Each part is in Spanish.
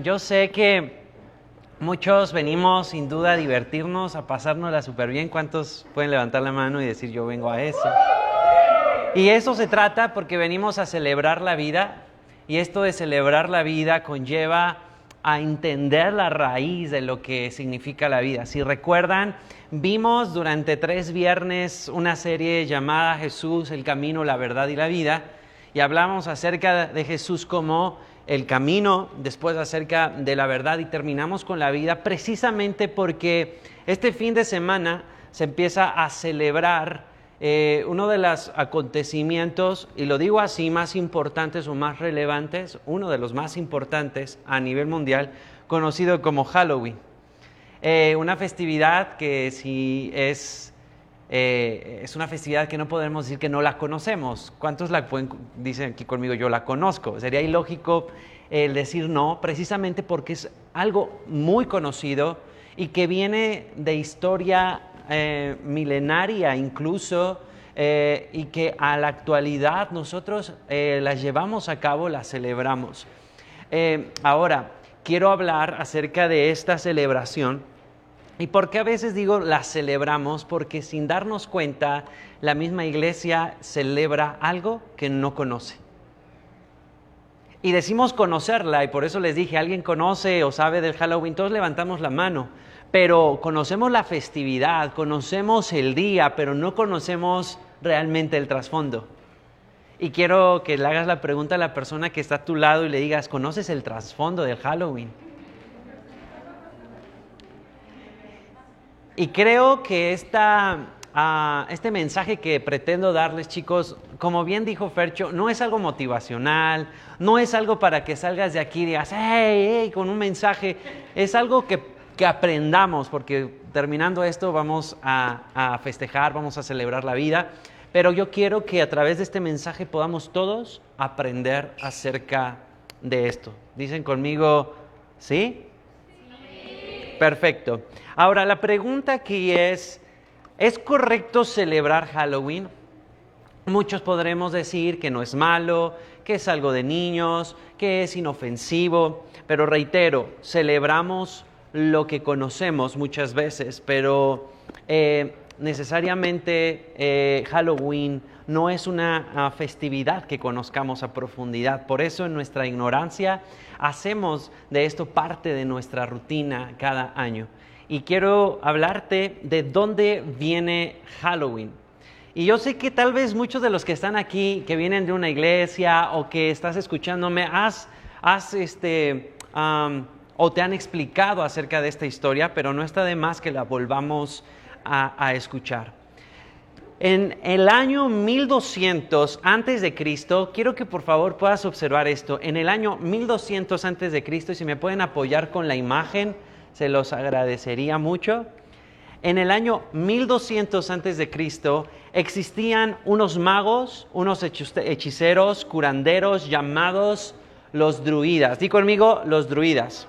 Yo sé que muchos venimos sin duda a divertirnos, a pasárnosla súper bien. ¿Cuántos pueden levantar la mano y decir yo vengo a eso? Y eso se trata porque venimos a celebrar la vida, y esto de celebrar la vida conlleva a entender la raíz de lo que significa la vida. Si recuerdan, vimos durante 3 viernes una serie llamada Jesús, el camino, la verdad y la vida, y hablamos acerca de Jesús como el camino, después acerca de la verdad, y terminamos con la vida, precisamente porque este fin de semana se empieza a celebrar uno de los acontecimientos, y lo digo así, más importantes o más relevantes, uno de los más importantes a nivel mundial, conocido como Halloween. Una festividad que si es una festividad que no podemos decir que no la conocemos. ¿Cuántos dicen aquí conmigo, yo la conozco? Sería ilógico el decir no, precisamente porque es algo muy conocido y que viene de historia milenaria incluso, y que a la actualidad nosotros las llevamos a cabo, las celebramos. Ahora, quiero hablar acerca de esta celebración. ¿Y por qué a veces digo la celebramos? Porque sin darnos cuenta, la misma iglesia celebra algo que no conoce. Y decimos conocerla, y por eso les dije, ¿alguien conoce o sabe del Halloween? Todos levantamos la mano, pero conocemos la festividad, conocemos el día, pero no conocemos realmente el trasfondo. Y quiero que le hagas la pregunta a la persona que está a tu lado y le digas, ¿conoces el trasfondo del Halloween? Y creo que este mensaje que pretendo darles, chicos, como bien dijo Fercho, no es algo motivacional, no es algo para que salgas de aquí y digas, hey, con un mensaje. Es algo que aprendamos, porque terminando esto vamos a festejar, vamos a celebrar la vida. Pero yo quiero que a través de este mensaje podamos todos aprender acerca de esto. ¿Dicen conmigo, sí? Perfecto. Ahora, la pregunta aquí ¿es correcto celebrar Halloween? Muchos podremos decir que no es malo, que es algo de niños, que es inofensivo, pero reitero, celebramos lo que conocemos muchas veces, pero necesariamente Halloween no es una festividad que conozcamos a profundidad. Por eso en nuestra ignorancia hacemos de esto parte de nuestra rutina cada año. Y quiero hablarte de dónde viene Halloween. Y yo sé que tal vez muchos de los que están aquí, que vienen de una iglesia o que estás escuchándome, o te han explicado acerca de esta historia, pero no está de más que la volvamos a escuchar. En el año 1200 antes de Cristo, quiero que por favor puedas observar esto. En el año 1200 antes de Cristo, y si me pueden apoyar con la imagen, se los agradecería mucho. En el año 1200 antes de Cristo existían unos magos, unos hechiceros, curanderos llamados los druidas. Di conmigo, los druidas.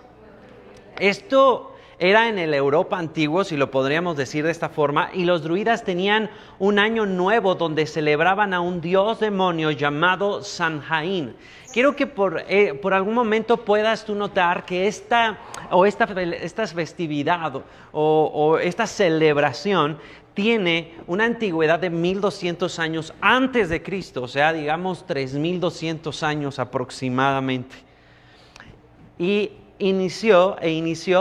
Esto era en el Europa antiguo, si lo podríamos decir de esta forma, y los druidas tenían un año nuevo donde celebraban a un dios demonio llamado Samhain. Quiero que por algún momento puedas tú notar que esta festividad o esta celebración tiene una antigüedad de 1200 años antes de Cristo, o sea, digamos 3200 años aproximadamente. Y inició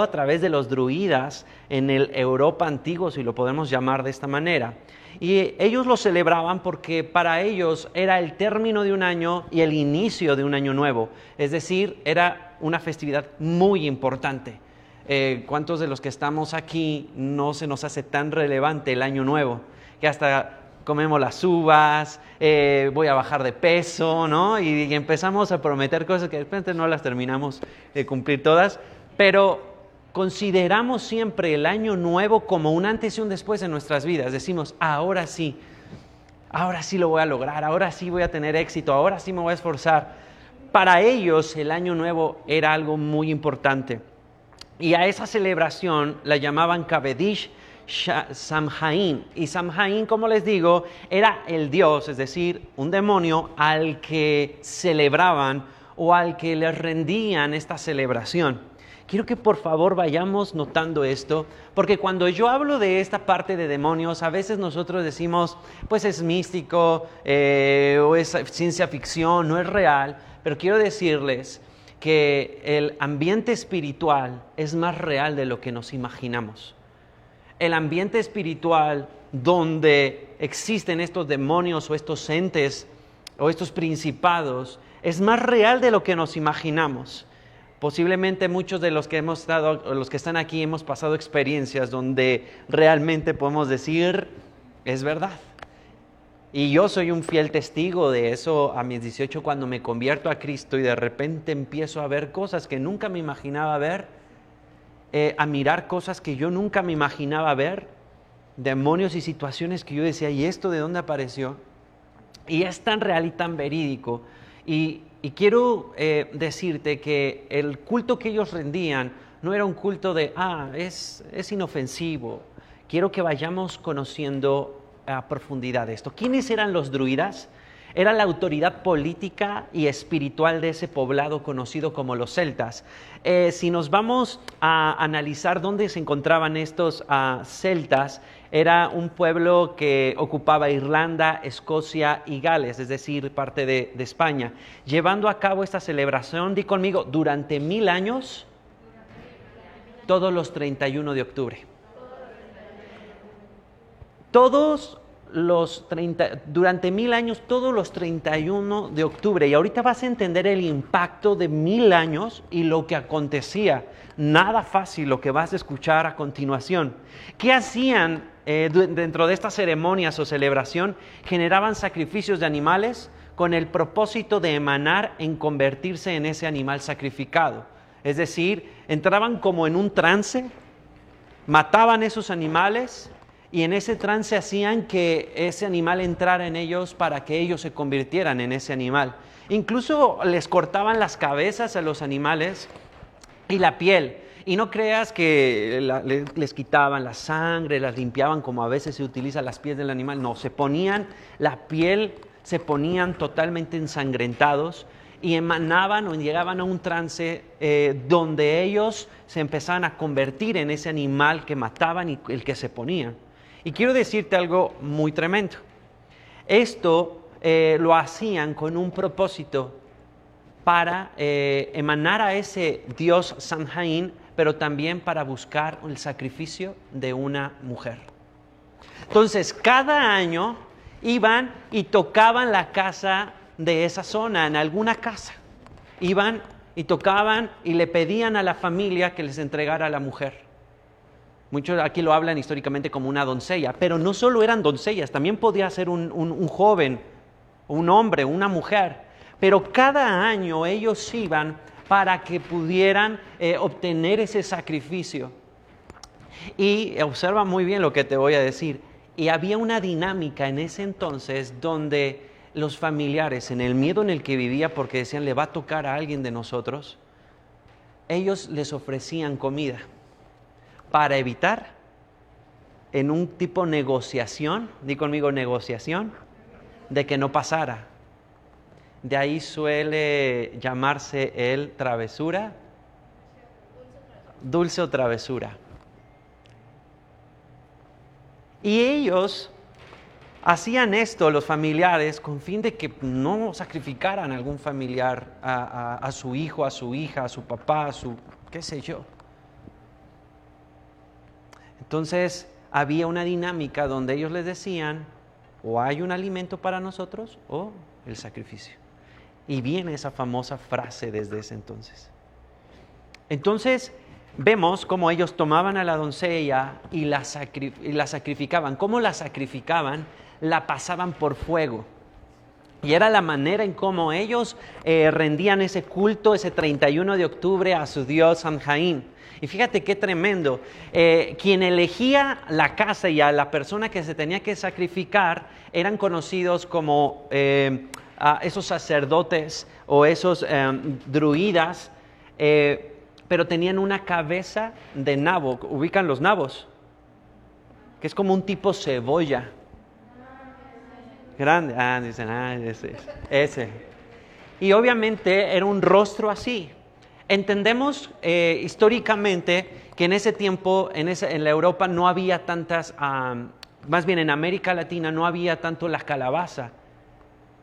a través de los druidas en el Europa antiguo, si lo podemos llamar de esta manera. Y ellos lo celebraban porque para ellos era el término de un año y el inicio de un año nuevo. Es decir, era una festividad muy importante. ¿Cuántos de los que estamos aquí no se nos hace tan relevante el año nuevo? Que hasta comemos las uvas, voy a bajar de peso, ¿no? Y empezamos a prometer cosas que de repente no las terminamos de cumplir todas, pero consideramos siempre el año nuevo como un antes y un después en nuestras vidas. Decimos, ahora sí lo voy a lograr, ahora sí voy a tener éxito, ahora sí me voy a esforzar. Para ellos el año nuevo era algo muy importante. Y a esa celebración la llamaban Cavendish Samhain. Y Samhain, como les digo, era el dios, es decir, un demonio al que celebraban o al que les rendían esta celebración. Quiero que por favor vayamos notando esto, porque cuando yo hablo de esta parte de demonios, a veces nosotros decimos, pues es místico, o es ciencia ficción, no es real, pero quiero decirles que el ambiente espiritual es más real de lo que nos imaginamos. El ambiente espiritual donde existen estos demonios o estos entes o estos principados es más real de lo que nos imaginamos. Posiblemente muchos de los que hemos estado, o los que están aquí, hemos pasado experiencias donde realmente podemos decir, es verdad. Y yo soy un fiel testigo de eso a mis 18 cuando me convierto a Cristo y de repente empiezo a ver cosas que nunca me imaginaba ver, a mirar cosas que yo nunca me imaginaba ver, demonios y situaciones que yo decía, ¿y esto de dónde apareció? Y es tan real y tan verídico. Y quiero decirte que el culto que ellos rendían no era un culto de, es inofensivo. Quiero que vayamos conociendo a profundidad esto. ¿Quiénes eran los druidas? Era la autoridad política y espiritual de ese poblado conocido como los celtas. Si nos vamos a analizar dónde se encontraban estos celtas, era un pueblo que ocupaba Irlanda, Escocia y Gales, es decir, parte de España, llevando a cabo esta celebración, di conmigo, durante 1000 años, todos los 31 de octubre. Durante 1000 años, todos los 31 de octubre. Y ahorita vas a entender el impacto de 1000 años y lo que acontecía. Nada fácil lo que vas a escuchar a continuación. ¿Qué hacían dentro de estas ceremonias o celebración? Generaban sacrificios de animales con el propósito de emanar en convertirse en ese animal sacrificado. Es decir, entraban como en un trance, mataban esos animales, y en ese trance hacían que ese animal entrara en ellos para que ellos se convirtieran en ese animal. Incluso les cortaban las cabezas a los animales y la piel. Y no creas que les quitaban la sangre, las limpiaban como a veces se utiliza las pieles del animal. No, se ponían totalmente ensangrentados y emanaban o llegaban a un trance donde ellos se empezaban a convertir en ese animal que mataban y el que se ponían. Y quiero decirte algo muy tremendo. Esto lo hacían con un propósito para emanar a ese dios Samhain, pero también para buscar el sacrificio de una mujer. Entonces, cada año iban y tocaban la casa de esa zona, en alguna casa. Iban y tocaban y le pedían a la familia que les entregara a la mujer. Muchos aquí lo hablan históricamente como una doncella, pero no solo eran doncellas, también podía ser un joven, un hombre, una mujer. Pero cada año ellos iban para que pudieran obtener ese sacrificio. Y observa muy bien lo que te voy a decir. Y había una dinámica en ese entonces donde los familiares, en el miedo en el que vivía, porque decían, le va a tocar a alguien de nosotros, ellos les ofrecían comida para evitar en un tipo negociación, di conmigo negociación, de que no pasara. De ahí suele llamarse el travesura, dulce o travesura. Y ellos hacían esto, los familiares, con fin de que no sacrificaran a algún familiar, a su hijo, a su hija, a su papá, a su qué sé yo. Entonces había una dinámica donde ellos les decían, o hay un alimento para nosotros o el sacrificio. Y viene esa famosa frase desde ese entonces. Entonces vemos cómo ellos tomaban a la doncella y la sacrificaban. ¿Cómo la sacrificaban? La pasaban por fuego. Y era la manera en cómo ellos rendían ese culto, ese 31 de octubre a su dios Samhain. Y fíjate qué tremendo. Quien elegía la casa y a la persona que se tenía que sacrificar eran conocidos como a esos sacerdotes o esos druidas, pero tenían una cabeza de nabo. ¿Ubican los nabos? Que es como un tipo cebolla. Grande. Dicen, ese. Y obviamente era un rostro así. Entendemos históricamente que en ese tiempo, en la Europa, no había tantas, más bien en América Latina, no había tanto la calabaza.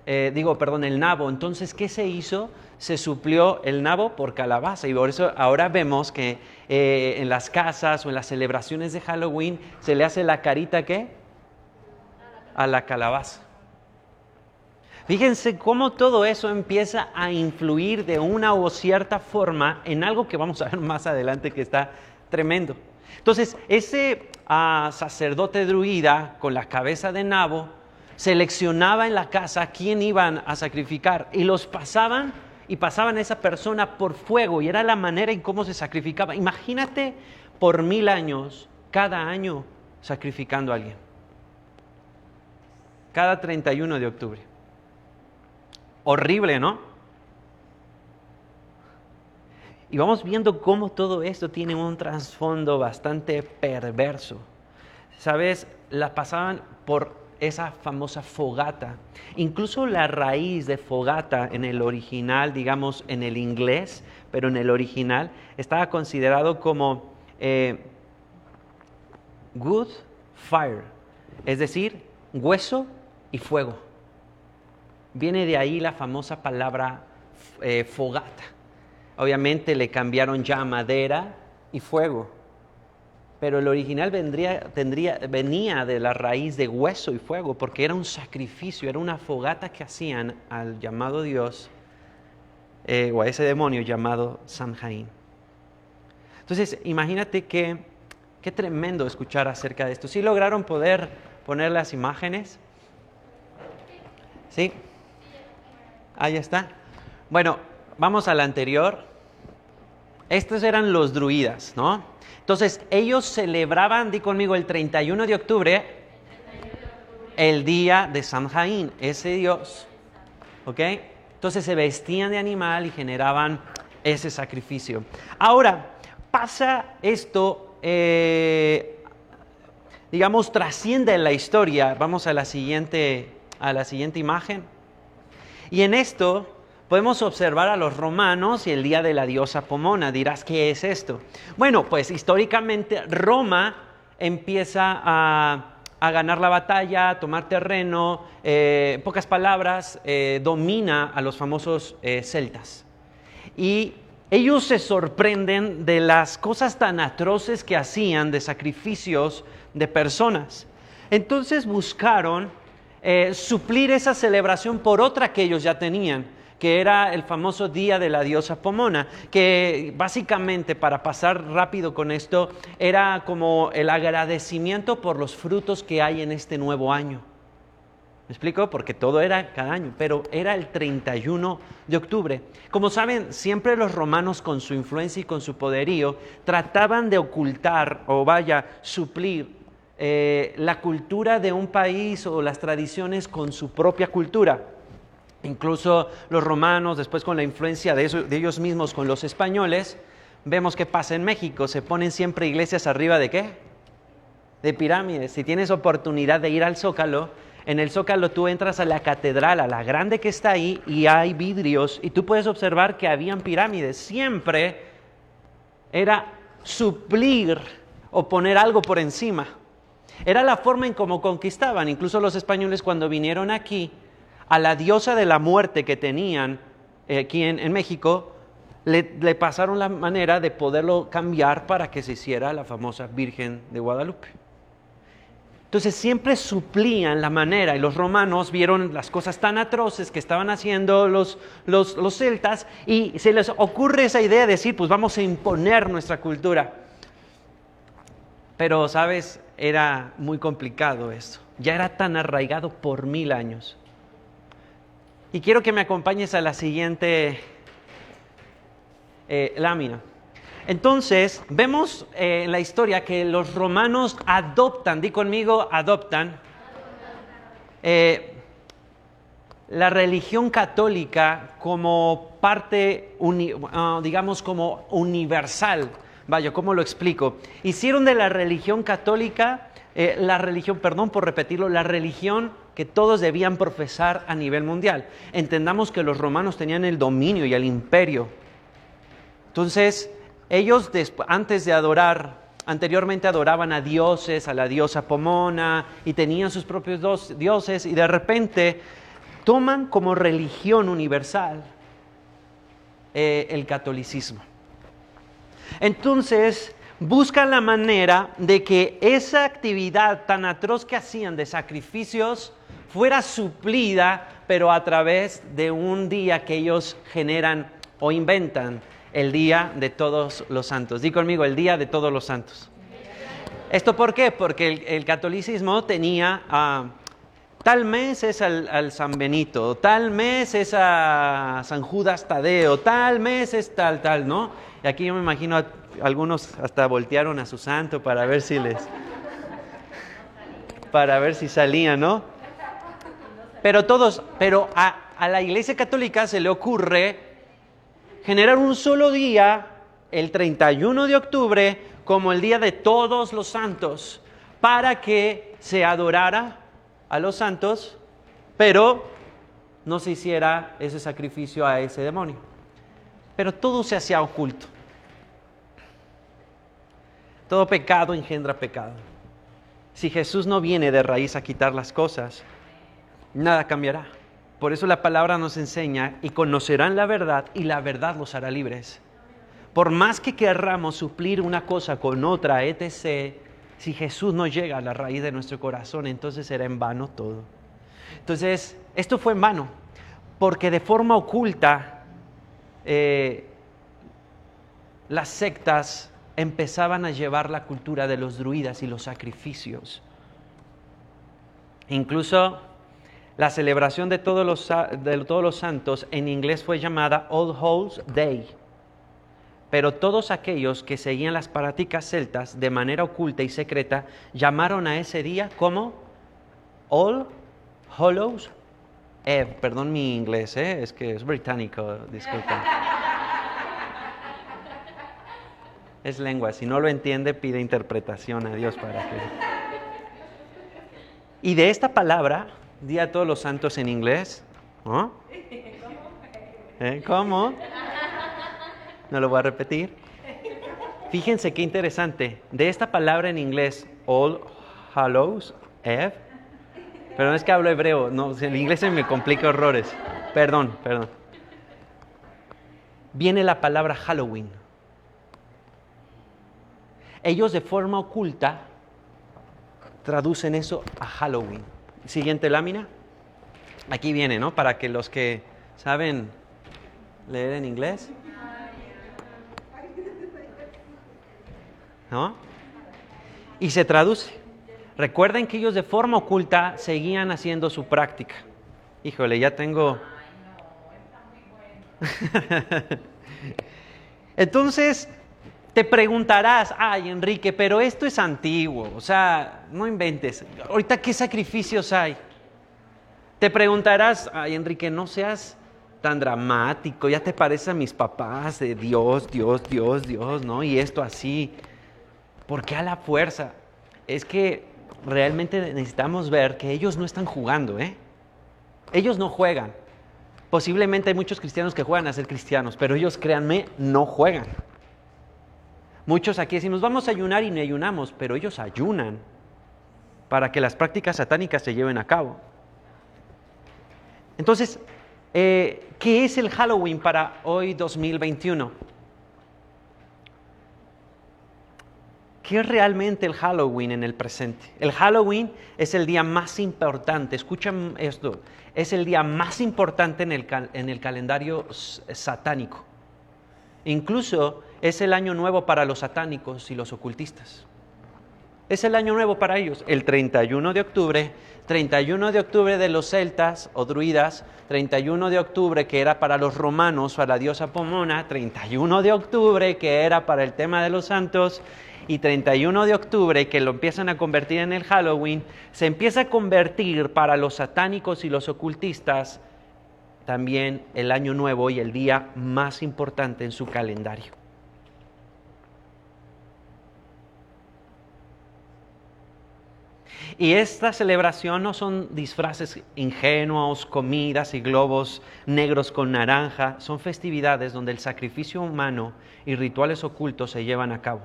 El nabo. Entonces, ¿qué se hizo? Se suplió el nabo por calabaza. Y por eso ahora vemos que en las casas o en las celebraciones de Halloween se le hace la carita, ¿qué? A la calabaza. Fíjense cómo todo eso empieza a influir de una o cierta forma en algo que vamos a ver más adelante que está tremendo. Entonces, ese sacerdote druida con la cabeza de nabo seleccionaba en la casa a quién iban a sacrificar y los pasaban a esa persona por fuego, y era la manera en cómo se sacrificaba. Imagínate por 1000 años, cada año sacrificando a alguien. Cada 31 de octubre. Horrible, ¿no? Y vamos viendo cómo todo esto tiene un trasfondo bastante perverso. ¿Sabes? La pasaban por esa famosa fogata. Incluso la raíz de fogata en el original, digamos en el inglés, pero en el original, estaba considerado como wood fire, es decir, hueso y fuego. Viene de ahí la famosa palabra fogata. Obviamente le cambiaron ya madera y fuego, pero el original venía de la raíz de hueso y fuego, porque era un sacrificio, era una fogata que hacían al llamado Dios, o a ese demonio llamado Samhain. Entonces, imagínate qué tremendo escuchar acerca de esto. ¿Sí lograron poder poner las imágenes? ¿Sí? Ahí está. Bueno, vamos a la anterior. Estos eran los druidas, ¿no? Entonces, ellos celebraban, di conmigo, el 31 de octubre, el día de Samhain, ese dios, ¿ok? Entonces se vestían de animal y generaban ese sacrificio. Ahora, pasa esto, trasciende en la historia. Vamos a la siguiente imagen. Y en esto podemos observar a los romanos y el día de la diosa Pomona. Dirás, ¿qué es esto? Bueno, pues históricamente Roma empieza a ganar la batalla, a tomar terreno, en pocas palabras, domina a los famosos celtas. Y ellos se sorprenden de las cosas tan atroces que hacían, de sacrificios de personas. Entonces buscaron suplir esa celebración por otra que ellos ya tenían, que era el famoso día de la diosa Pomona, que básicamente, para pasar rápido con esto, era como el agradecimiento por los frutos que hay en este nuevo año. ¿Me explico? Porque todo era cada año, pero era el 31 de octubre. Como saben, siempre los romanos, con su influencia y con su poderío, trataban de ocultar suplir la cultura de un país o las tradiciones con su propia cultura. Incluso los romanos, después con la influencia de ellos mismos con los españoles, vemos qué pasa en México. Se ponen siempre iglesias arriba de ¿qué? De pirámides. Si tienes oportunidad de ir al Zócalo, en el Zócalo tú entras a la catedral, a la grande que está ahí, y hay vidrios, y tú puedes observar que habían pirámides. Siempre era suplir o poner algo por encima. Era la forma en cómo conquistaban. Incluso los españoles, cuando vinieron aquí, a la diosa de la muerte que tenían aquí en México, le pasaron la manera de poderlo cambiar para que se hiciera la famosa Virgen de Guadalupe. Entonces siempre suplían la manera, y los romanos vieron las cosas tan atroces que estaban haciendo los celtas, y se les ocurre esa idea de decir, pues vamos a imponer nuestra cultura. Pero, ¿sabes? Era muy complicado esto. Ya era tan arraigado por 1000 años. Y quiero que me acompañes a la siguiente lámina. Entonces, vemos en la historia que los romanos adoptan, di conmigo, adoptan la religión católica como parte, como universal. Vaya, ¿cómo lo explico? Hicieron de la religión católica, la religión que todos debían profesar a nivel mundial. Entendamos que los romanos tenían el dominio y el imperio. Entonces, ellos antes de adorar, anteriormente adoraban a dioses, a la diosa Pomona, y tenían sus propios dioses, y de repente toman como religión universal el catolicismo. Entonces, buscan la manera de que esa actividad tan atroz que hacían de sacrificios fuera suplida, pero a través de un día que ellos generan o inventan, el Día de Todos los Santos. Di conmigo, el Día de Todos los Santos. ¿Esto por qué? Porque el catolicismo tenía tal mes es al San Benito, tal mes es a San Judas Tadeo, tal mes es tal, ¿no? Y aquí yo me imagino algunos hasta voltearon a su santo para ver si salían, ¿no? Pero a la Iglesia Católica se le ocurre generar un solo día, el 31 de octubre, como el Día de Todos los Santos, para que se adorara a los santos, pero no se hiciera ese sacrificio a ese demonio. Pero todo se hacía oculto. Todo pecado engendra pecado. Si Jesús no viene de raíz a quitar las cosas, nada cambiará. Por eso la palabra nos enseña, y conocerán la verdad, y la verdad los hará libres. Por más que querramos suplir una cosa con otra, etc., si Jesús no llega a la raíz de nuestro corazón, entonces será en vano todo. Entonces, esto fue en vano, porque de forma oculta, las sectas empezaban a llevar la cultura de los druidas y los sacrificios. Incluso la celebración de todos los santos en inglés fue llamada All Hallows Day. Pero todos aquellos que seguían las prácticas celtas de manera oculta y secreta llamaron a ese día como All Hallows Eve. Perdón mi inglés, es que es británico, disculpen. Es lengua, si no lo entiende pide interpretación a Dios para que... Y de esta palabra, Día de Todos los Santos en inglés, ¿no? ¿Cómo? No lo voy a repetir. Fíjense qué interesante. De esta palabra en inglés, All Hallows Eve, pero no es que hablo hebreo, no, el inglés se me complica horrores. Perdón. Viene la palabra Halloween. Ellos de forma oculta traducen eso a Halloween. Siguiente lámina. Aquí viene, ¿no? Para que los que saben leer en inglés, ¿no? Y se traduce. Recuerden que ellos de forma oculta seguían haciendo su práctica. Híjole, ya tengo... Entonces, te preguntarás, ay Enrique, pero esto es antiguo, o sea, no inventes. Ahorita, ¿qué sacrificios hay? Te preguntarás, ay Enrique, no seas tan dramático, ya te pareces a mis papás de Dios, ¿no? Y esto así. ¿Por qué a la fuerza? Es que realmente necesitamos ver que ellos no están jugando, Ellos no juegan. Posiblemente hay muchos cristianos que juegan a ser cristianos, pero ellos, créanme, no juegan. Muchos aquí decimos, vamos a ayunar y no ayunamos, pero ellos ayunan para que las prácticas satánicas se lleven a cabo. Entonces, ¿qué es el Halloween para hoy 2021? ¿Qué es realmente el Halloween en el presente? El Halloween es el día más importante, escuchen esto, es el día más importante en el calendario satánico. Incluso es el año nuevo para los satánicos y los ocultistas. Es el año nuevo para ellos, el 31 de octubre, 31 de octubre de los celtas o druidas, 31 de octubre que era para los romanos, para la diosa Pomona, 31 de octubre que era para el tema de los santos, y 31 de octubre que lo empiezan a convertir en el Halloween, se empieza a convertir para los satánicos y los ocultistas también el año nuevo y el día más importante en su calendario. Y esta celebración no son disfraces ingenuos, comidas y globos negros con naranja. Son festividades donde el sacrificio humano y rituales ocultos se llevan a cabo.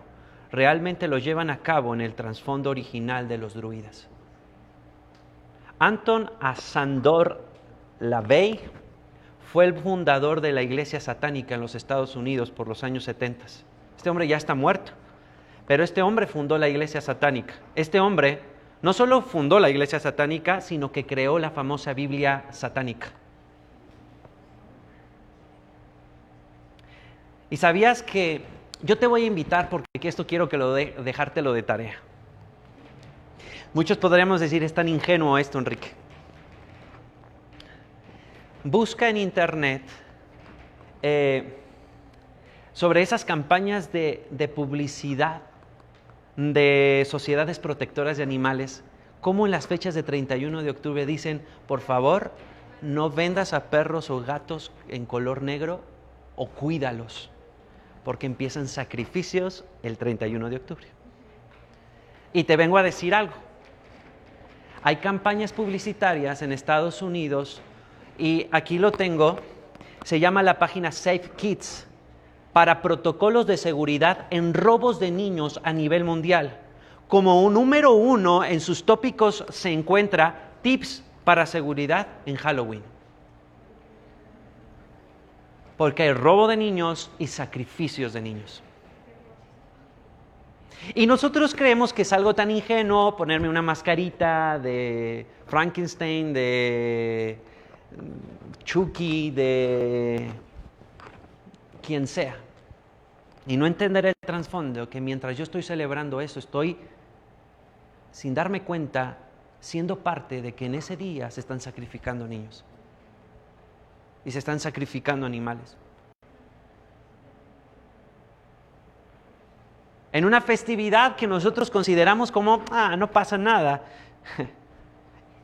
Realmente los llevan a cabo en el trasfondo original de los druidas. Anton Asandor LaVey fue el fundador de la iglesia satánica en los Estados Unidos por los años 70. Este hombre ya está muerto, pero este hombre fundó la iglesia satánica. Este hombre no solo fundó la iglesia satánica, sino que creó la famosa Biblia satánica. Y sabías que yo te voy a invitar, porque esto quiero que dejártelo de tarea. Muchos podríamos decir, es tan ingenuo esto, Enrique. Busca en internet sobre esas campañas de publicidad de sociedades protectoras de animales, como en las fechas de 31 de octubre dicen, por favor, no vendas a perros o gatos en color negro o cuídalos, porque empiezan sacrificios el 31 de octubre. Y te vengo a decir algo. Hay campañas publicitarias en Estados Unidos, y aquí lo tengo, se llama la página Safe Kids, para protocolos de seguridad en robos de niños a nivel mundial. Como un número 1 en sus tópicos se encuentra tips para seguridad en Halloween. Porque hay robo de niños y sacrificios de niños. Y nosotros creemos que es algo tan ingenuo ponerme una mascarita de Frankenstein, de Chucky, de quien sea. Y no entender el trasfondo, que mientras yo estoy celebrando eso, estoy, sin darme cuenta, siendo parte de que en ese día se están sacrificando niños. Y se están sacrificando animales. En una festividad que nosotros consideramos como, no pasa nada.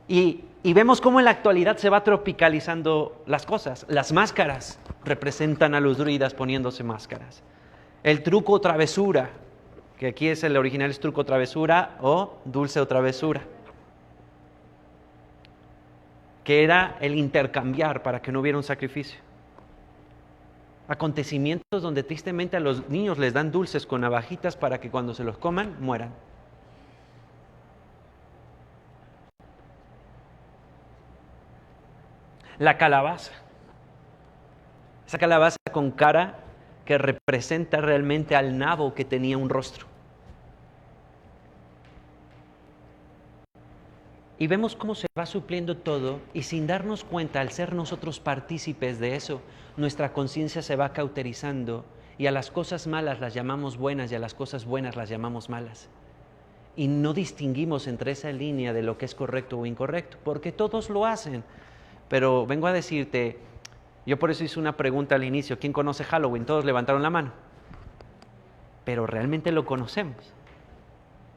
Y vemos cómo en la actualidad se va tropicalizando las cosas. Las máscaras representan a los druidas poniéndose máscaras. El truco o travesura, que aquí es el original, es truco o travesura o dulce o travesura, que era el intercambiar para que no hubiera un sacrificio. Acontecimientos donde tristemente a los niños les dan dulces con navajitas para que cuando se los coman, mueran. La calabaza. Esa calabaza con cara que representa realmente al nabo que tenía un rostro. Y vemos cómo se va supliendo todo, y sin darnos cuenta, al ser nosotros partícipes de eso, nuestra conciencia se va cauterizando, y a las cosas malas las llamamos buenas y a las cosas buenas las llamamos malas. Y no distinguimos entre esa línea de lo que es correcto o incorrecto, porque todos lo hacen. Pero vengo a decirte, yo por eso hice una pregunta al inicio, ¿quién conoce Halloween? Todos levantaron la mano. Pero realmente lo conocemos.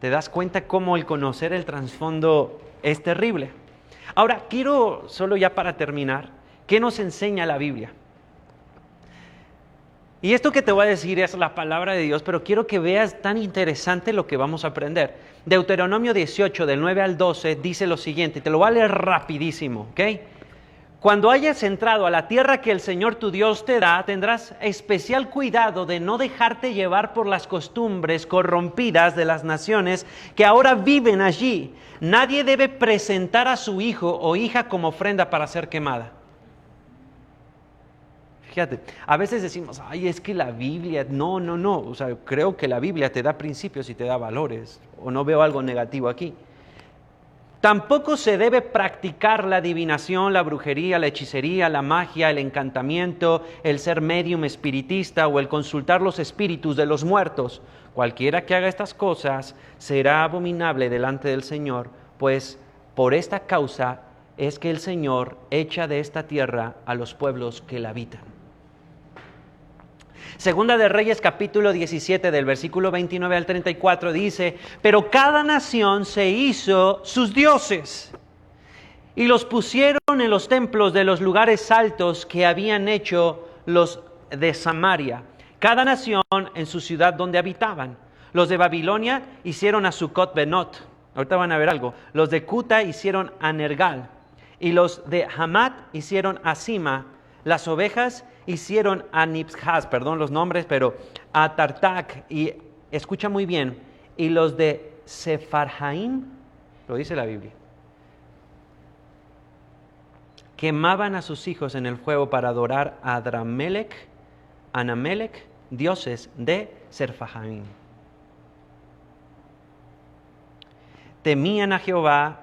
¿Te das cuenta cómo el conocer el trasfondo es terrible? Ahora, quiero, solo ya para terminar, ¿qué nos enseña la Biblia? Y esto que te voy a decir es la palabra de Dios, pero quiero que veas tan interesante lo que vamos a aprender. Deuteronomio 18, del 9 al 12, dice lo siguiente, te lo voy a leer rapidísimo, ¿ok? Cuando hayas entrado a la tierra que el Señor tu Dios te da, tendrás especial cuidado de no dejarte llevar por las costumbres corrompidas de las naciones que ahora viven allí. Nadie debe presentar a su hijo o hija como ofrenda para ser quemada. Fíjate, a veces decimos, es que la Biblia, no, o sea, creo que la Biblia te da principios y te da valores, o no veo algo negativo aquí. Tampoco se debe practicar la adivinación, la brujería, la hechicería, la magia, el encantamiento, el ser medium espiritista o el consultar los espíritus de los muertos. Cualquiera que haga estas cosas será abominable delante del Señor, pues por esta causa es que el Señor echa de esta tierra a los pueblos que la habitan. Segunda de Reyes capítulo 17 del versículo 29 al 34 dice, pero cada nación se hizo sus dioses y los pusieron en los templos de los lugares altos que habían hecho los de Samaria, cada nación en su ciudad donde habitaban. Los de Babilonia hicieron a Sucot Benot, Ahorita van a ver algo. Los de Cuta hicieron a Nergal. Y los de Hamat hicieron a Sima. Las ovejas hicieron a Nibhaz, perdón los nombres, pero a Tartak. Y escucha muy bien. Y los de Sepharhaim, lo dice la Biblia, quemaban a sus hijos en el fuego para adorar a Adramelech, Anamelech, dioses de Sepharhaim. Temían a Jehová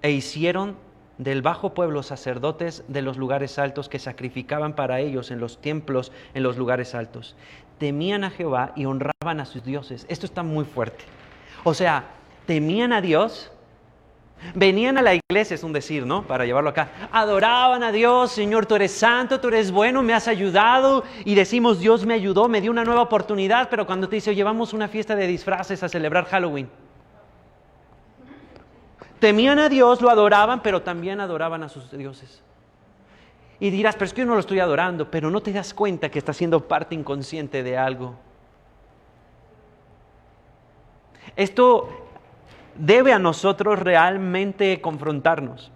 e hicieron del bajo pueblo sacerdotes de los lugares altos que sacrificaban para ellos en los templos, en los lugares altos. Temían a Jehová y honraban a sus dioses. Esto está muy fuerte. O sea, temían a Dios, venían a la iglesia, es un decir, ¿no? Para llevarlo acá. Adoraban a Dios, Señor, tú eres santo, tú eres bueno, me has ayudado. Y decimos, Dios me ayudó, me dio una nueva oportunidad. Pero cuando te dice, llevamos una fiesta de disfraces a celebrar Halloween. Temían a Dios, lo adoraban, pero también adoraban a sus dioses. Y dirás, pero es que yo no lo estoy adorando, pero no te das cuenta que estás siendo parte inconsciente de algo. Esto debe a nosotros realmente confrontarnos.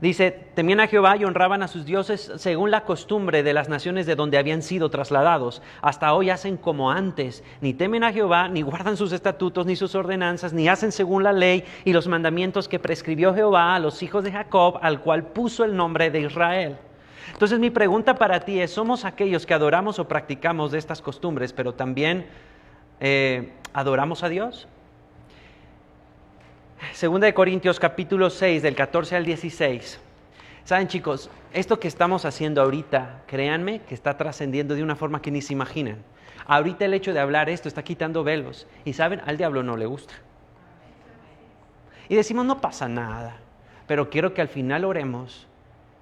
Dice, temían a Jehová y honraban a sus dioses según la costumbre de las naciones de donde habían sido trasladados. Hasta hoy hacen como antes. Ni temen a Jehová, ni guardan sus estatutos, ni sus ordenanzas, ni hacen según la ley y los mandamientos que prescribió Jehová a los hijos de Jacob, al cual puso el nombre de Israel. Entonces mi pregunta para ti es, ¿somos aquellos que adoramos o practicamos de estas costumbres, pero también adoramos a Dios? Segunda de Corintios capítulo 6 del 14 al 16. Saben, chicos, esto que estamos haciendo ahorita, créanme que está trascendiendo de una forma que ni se imaginan. Ahorita el hecho de hablar esto está quitando velos. Y saben, al diablo no le gusta. Y decimos, no pasa nada. Pero quiero que al final oremos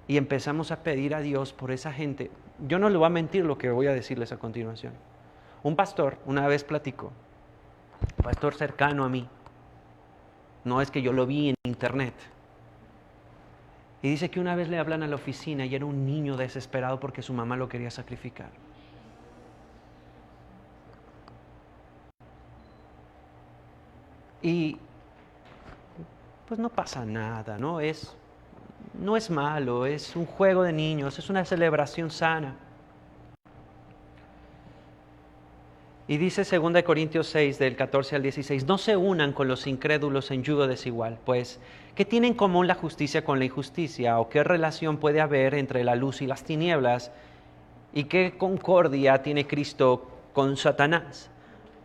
y empezamos a pedir a Dios por esa gente. Yo no le voy a mentir lo que voy a decirles a continuación. Un pastor una vez platicó, un pastor cercano a mí. No es que yo lo vi en internet. Y dice que una vez le hablan a la oficina y era un niño desesperado porque su mamá lo quería sacrificar. Y pues no pasa nada, ¿no? No es malo, es un juego de niños, es una celebración sana. Y dice 2 Corintios 6, del 14 al 16, no se unan con los incrédulos en yugo desigual, pues, ¿qué tiene en común la justicia con la injusticia? ¿O qué relación puede haber entre la luz y las tinieblas? ¿Y qué concordia tiene Cristo con Satanás?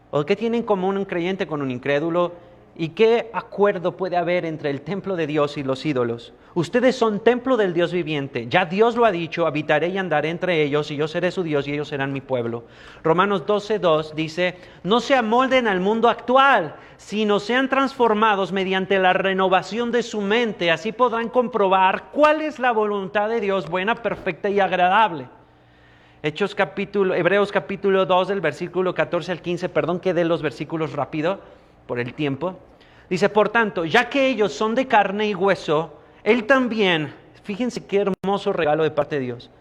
¿O qué tiene en común un creyente con un incrédulo? ¿Y qué acuerdo puede haber entre el templo de Dios y los ídolos? Ustedes son templo del Dios viviente. Ya Dios lo ha dicho, habitaré y andaré entre ellos, y yo seré su Dios y ellos serán mi pueblo. Romanos 12:2 dice, no se amolden al mundo actual, sino sean transformados mediante la renovación de su mente. Así podrán comprobar cuál es la voluntad de Dios, buena, perfecta y agradable. Hebreos capítulo 2, del versículo 14 al 15, perdón que dé los versículos rápido por el tiempo. Dice, por tanto, ya que ellos son de carne y hueso, Él también, fíjense qué hermoso regalo de parte de Dios,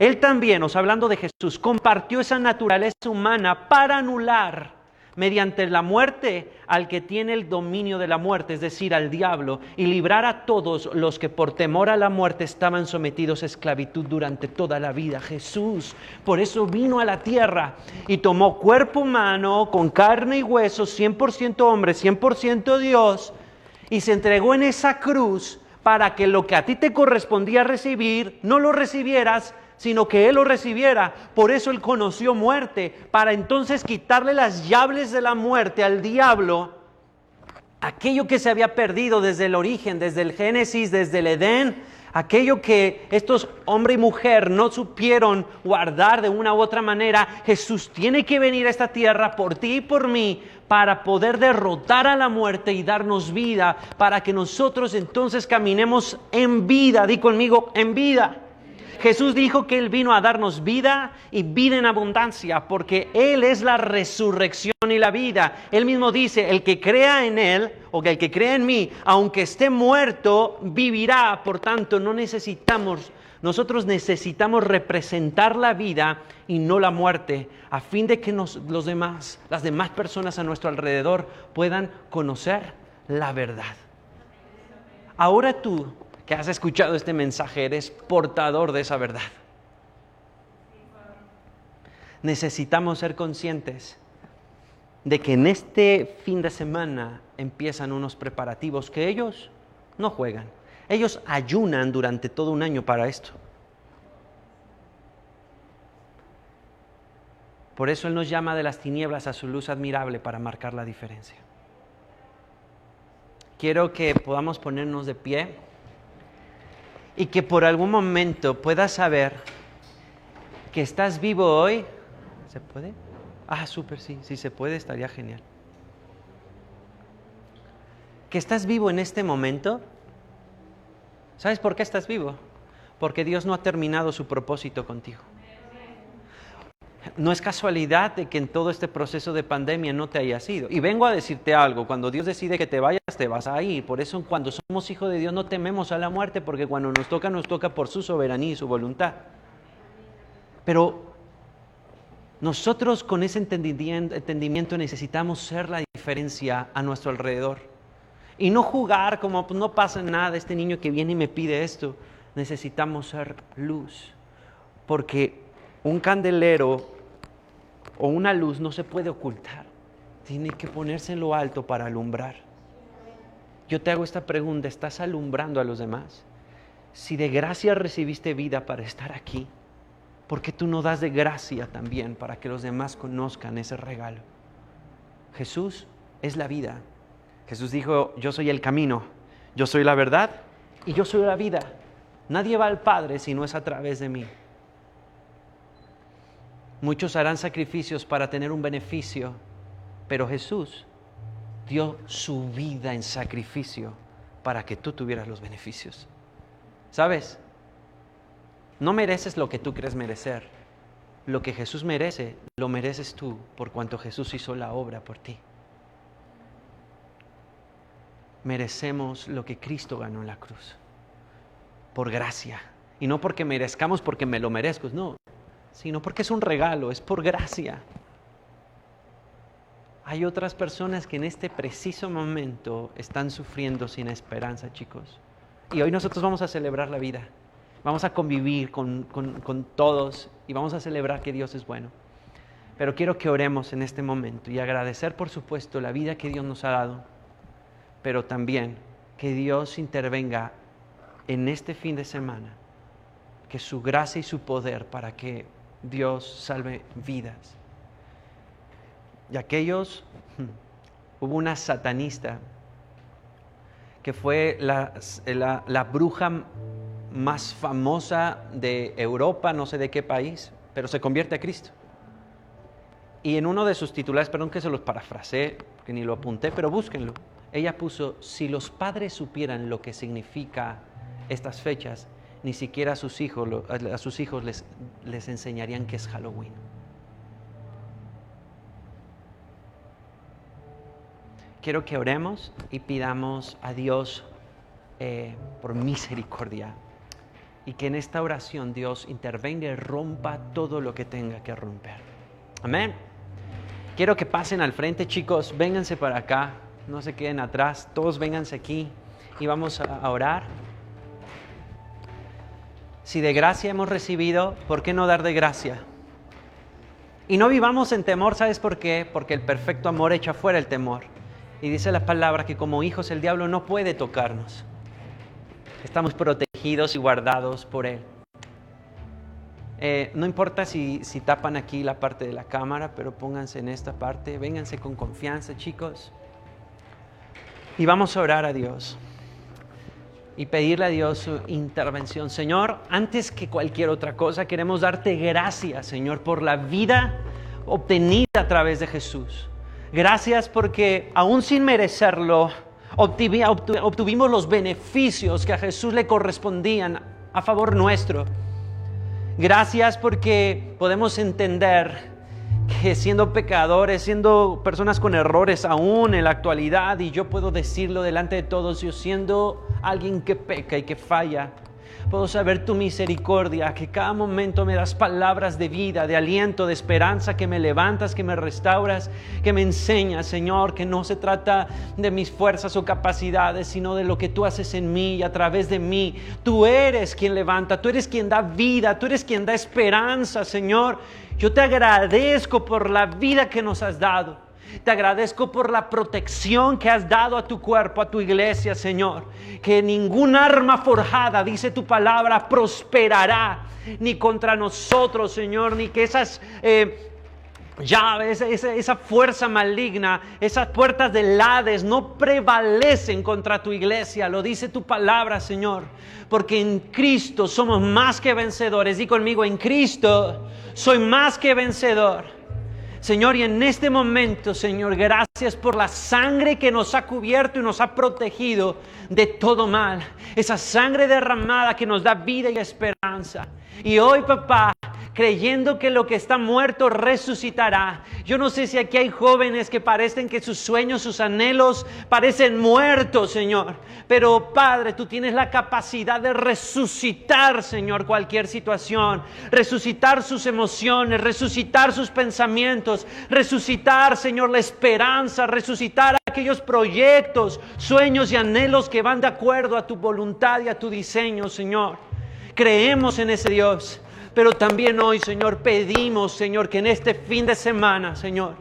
Él también, hablando de Jesús, compartió esa naturaleza humana para anular mediante la muerte al que tiene el dominio de la muerte, es decir, al diablo, y librar a todos los que por temor a la muerte estaban sometidos a esclavitud durante toda la vida. Jesús, por eso vino a la tierra y tomó cuerpo humano con carne y hueso, 100% hombre, 100% Dios, y se entregó en esa cruz para que lo que a ti te correspondía recibir, no lo recibieras, sino que Él lo recibiera. Por eso Él conoció muerte, para entonces quitarle las llaves de la muerte al diablo, aquello que se había perdido desde el origen, desde el Génesis, desde el Edén, aquello que estos hombre y mujer no supieron guardar de una u otra manera. Jesús tiene que venir a esta tierra por ti y por mí, para poder derrotar a la muerte y darnos vida, para que nosotros entonces caminemos en vida. Di conmigo, en vida. Jesús dijo que Él vino a darnos vida y vida en abundancia, porque Él es la resurrección y la vida. Él mismo dice, el que crea en Él, o el que crea en mí, aunque esté muerto, vivirá. Por tanto, no necesitamos Nosotros necesitamos representar la vida y no la muerte, a fin de que las demás personas a nuestro alrededor puedan conocer la verdad. Ahora tú, que has escuchado este mensaje, eres portador de esa verdad. Necesitamos ser conscientes de que en este fin de semana empiezan unos preparativos que ellos no juegan. Ellos ayunan durante todo un año para esto. Por eso Él nos llama de las tinieblas a su luz admirable para marcar la diferencia. Quiero que podamos ponernos de pie y que por algún momento puedas saber que estás vivo hoy. ¿Se puede? Súper, sí. Si se puede, estaría genial. Que estás vivo en este momento. ¿Sabes por qué estás vivo? Porque Dios no ha terminado su propósito contigo. No es casualidad de que en todo este proceso de pandemia no te hayas ido. Y vengo a decirte algo, cuando Dios decide que te vayas, te vas a ir. Por eso cuando somos hijos de Dios no tememos a la muerte, porque cuando nos toca por su soberanía y su voluntad. Pero nosotros con ese entendimiento necesitamos ser la diferencia a nuestro alrededor. Y no jugar como pues, no pasa nada, este niño que viene y me pide esto. Necesitamos ser luz. Porque un candelero o una luz no se puede ocultar. Tiene que ponerse en lo alto para alumbrar. Yo te hago esta pregunta, ¿estás alumbrando a los demás? Si de gracia recibiste vida para estar aquí, ¿por qué tú no das de gracia también para que los demás conozcan ese regalo? Jesús es la vida. Jesús dijo, yo soy el camino, yo soy la verdad y yo soy la vida. Nadie va al Padre si no es a través de mí. Muchos harán sacrificios para tener un beneficio, pero Jesús dio su vida en sacrificio para que tú tuvieras los beneficios. ¿Sabes? No mereces lo que tú crees merecer. Lo que Jesús merece, lo mereces tú por cuanto Jesús hizo la obra por ti. Merecemos lo que Cristo ganó en la cruz. Por gracia. Y no porque merezcamos, porque me lo merezco, no. Sino porque es un regalo, es por gracia. Hay otras personas que en este preciso momento están sufriendo sin esperanza, chicos. Y hoy nosotros vamos a celebrar la vida. Vamos a convivir con todos y vamos a celebrar que Dios es bueno. Pero quiero que oremos en este momento y agradecer, por supuesto, la vida que Dios nos ha dado. Pero también que Dios intervenga en este fin de semana. Que su gracia y su poder para que Dios salve vidas. Y hubo una satanista que fue la bruja más famosa de Europa, no sé de qué país, pero se convierte a Cristo. Y en uno de sus titulares, perdón que se los parafraseé, que ni lo apunté, pero búsquenlo. Ella puso, si los padres supieran lo que significa estas fechas, ni siquiera a sus hijos les enseñarían qué es Halloween. Quiero que oremos y pidamos a Dios por misericordia y que en esta oración Dios intervenga y rompa todo lo que tenga que romper. Amén. Quiero que pasen al frente, chicos, vénganse para acá, no se queden atrás, todos vénganse aquí y vamos a orar. Si de gracia hemos recibido, ¿por qué no dar de gracia? Y no vivamos en temor, ¿sabes por qué? Porque el perfecto amor echa fuera el temor. Y dice la palabra que como hijos el diablo no puede tocarnos. Estamos protegidos y guardados por Él. No importa si tapan aquí la parte de la cámara, pero pónganse en esta parte. Vénganse con confianza, chicos. Y vamos a orar a Dios. Y pedirle a Dios su intervención. Señor, antes que cualquier otra cosa, queremos darte gracias, Señor, por la vida obtenida a través de Jesús. Gracias porque, aún sin merecerlo, obtuvimos los beneficios que a Jesús le correspondían a favor nuestro. Gracias porque podemos entender que siendo pecadores, siendo personas con errores aún en la actualidad, y yo puedo decirlo delante de todos, yo siendo alguien que peca y que falla, Puedo saber tu misericordia, que cada momento me das palabras de vida, de aliento, de esperanza, que me levantas, que me restauras, que me enseñas, Señor, que no se trata de mis fuerzas o capacidades, sino de lo que tú haces en mí y a través de mí. Tú eres quien levanta, tú eres quien da vida, tú eres quien da esperanza, Señor. Yo te agradezco por la vida que nos has dado. Te agradezco por la protección que has dado a tu cuerpo, a tu iglesia, Señor. Que ningún arma forjada, dice tu palabra, prosperará ni contra nosotros, Señor, ni que esas llaves, esa fuerza maligna, esas puertas del Hades no prevalecen contra tu iglesia. Lo dice tu palabra, Señor. Porque en Cristo somos más que vencedores. Di conmigo, en Cristo soy más que vencedor. Señor, y en este momento, Señor, gracias por la sangre que nos ha cubierto y nos ha protegido de todo mal. Esa sangre derramada que nos da vida y esperanza. Y hoy, papá, creyendo que lo que está muerto resucitará. Yo no sé si aquí hay jóvenes que parecen que sus sueños, sus anhelos parecen muertos, Señor. Pero, Padre, tú tienes la capacidad de resucitar, Señor, cualquier situación. Resucitar sus emociones, resucitar sus pensamientos, resucitar, Señor, la esperanza, resucitar aquellos proyectos, sueños y anhelos que van de acuerdo a tu voluntad y a tu diseño, Señor. Creemos en ese Dios. Pero también hoy, Señor, pedimos, Señor, que en este fin de semana, Señor,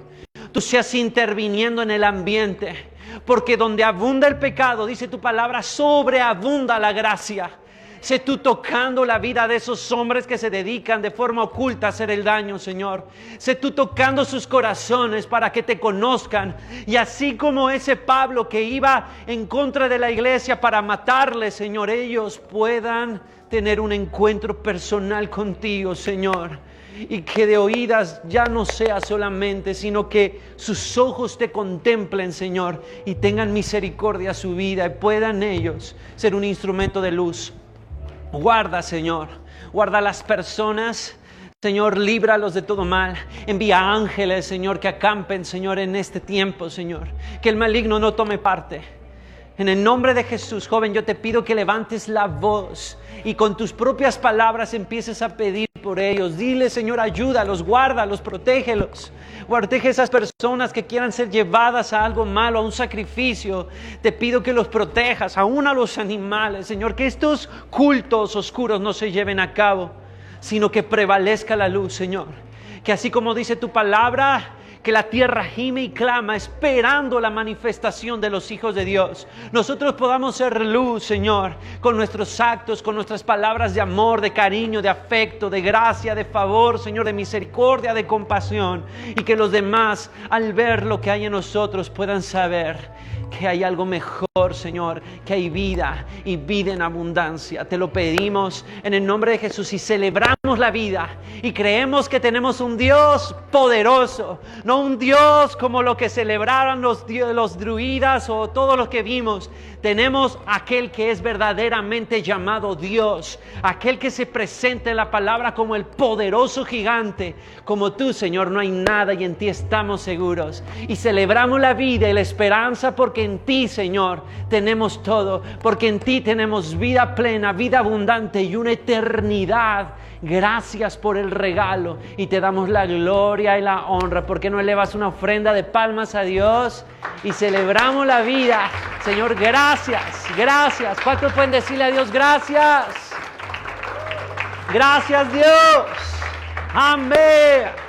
tú seas interviniendo en el ambiente. Porque donde abunda el pecado, dice tu palabra, sobreabunda la gracia. Sé tú tocando la vida de esos hombres que se dedican de forma oculta a hacer el daño, Señor. Sé tú tocando sus corazones para que te conozcan. Y así como ese Pablo que iba en contra de la iglesia para matarle, Señor, ellos puedan tener un encuentro personal contigo, Señor. Y que de oídas ya no sea solamente, sino que sus ojos te contemplen, Señor, y tengan misericordia a su vida y puedan ellos ser un instrumento de luz. Guarda, Señor, guarda a las personas, Señor, líbralos de todo mal. Envía ángeles, Señor, que acampen, Señor, en este tiempo, Señor. Que el maligno no tome parte. En el nombre de Jesús, joven, yo te pido que levantes la voz y con tus propias palabras empieces a pedir por ellos. Dile, Señor, ayúdalos, guárdalos, protégelos. Protege a esas personas que quieran ser llevadas a algo malo, a un sacrificio. Te pido que los protejas, aún a los animales, Señor. Que estos cultos oscuros no se lleven a cabo, sino que prevalezca la luz, Señor. Que así como dice tu palabra, que la tierra gime y clama esperando la manifestación de los hijos de Dios. Nosotros podamos ser luz, Señor, con nuestros actos, con nuestras palabras de amor, de cariño, de afecto, de gracia, de favor, Señor, de misericordia, de compasión. Y que los demás, al ver lo que hay en nosotros, puedan saber que hay algo mejor, Señor, que hay vida y vida en abundancia. Te lo pedimos en el nombre de Jesús y celebramos la vida y creemos que tenemos un Dios poderoso, no un Dios como lo que celebraron los druidas o todos los que vimos. Tenemos aquel que es verdaderamente llamado Dios, aquel que se presenta en la palabra como el poderoso gigante. Como tú, Señor, no hay nada y en ti estamos seguros. Y celebramos la vida y la esperanza porque en ti, Señor, tenemos todo. Porque en ti tenemos vida plena, vida abundante y una eternidad. Gracias por el regalo y te damos la gloria y la honra. ¿Por qué no elevas una ofrenda de palmas a Dios y celebramos la vida? Señor, gracias, gracias. ¿Cuántos pueden decirle a Dios gracias? Gracias, Dios. Amén.